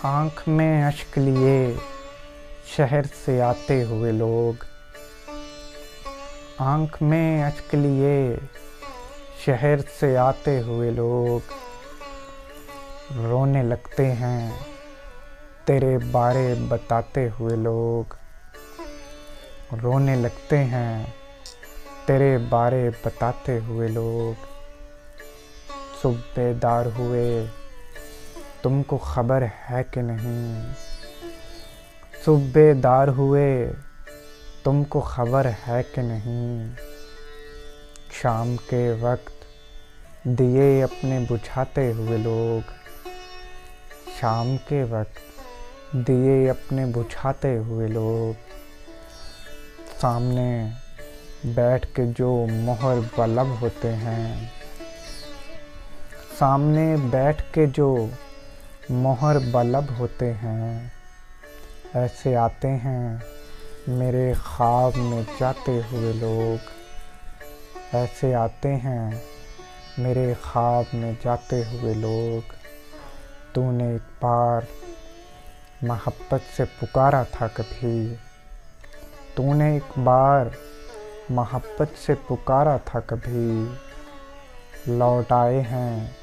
आँख में अश्क लिए शहर से आते हुए लोग, आँख में अश्क लिए शहर से आते हुए लोग रोने लगते हैं तेरे बारे बताते हुए लोग, रोने लगते हैं तेरे बारे बताते हुए लोग। सूबेदार हुए तुमको खबर है कि नहीं, सूबेदार हुए तुमको खबर है कि नहीं। शाम के वक्त दिए अपने बुझाते हुए लोग, शाम के वक्त दिए अपने बुझाते हुए लोग। सामने बैठ के जो मोहर बलब होते हैं, सामने बैठ के जो मोहर बलब होते हैं, ऐसे आते हैं मेरे ख्वाब में जाते हुए लोग, ऐसे आते हैं मेरे ख्वाब में जाते हुए लोग। तूने एक बार मोहब्बत से पुकारा था कभी, तूने एक बार मोहब्बत से पुकारा था कभी। लौट आए हैं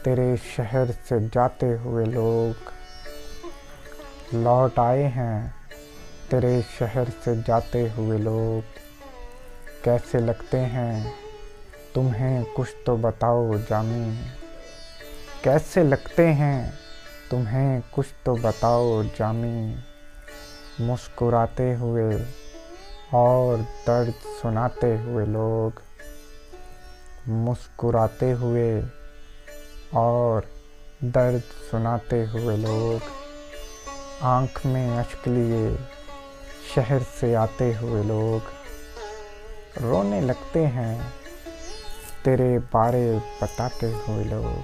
तेरे शहर से जाते हुए लोग, लौट आए हैं तेरे शहर से जाते हुए लोग। कैसे लगते हैं तुम्हें कुछ तो बताओ जामी, कैसे लगते हैं तुम्हें कुछ तो बताओ जामी। मुस्कुराते हुए और दर्द सुनाते हुए लोग, मुस्कुराते हुए और दर्द सुनाते हुए लोग। आँख में अश्क लिए शहर से आते हुए लोग रोने लगते हैं तेरे बारे बताते हुए लोग।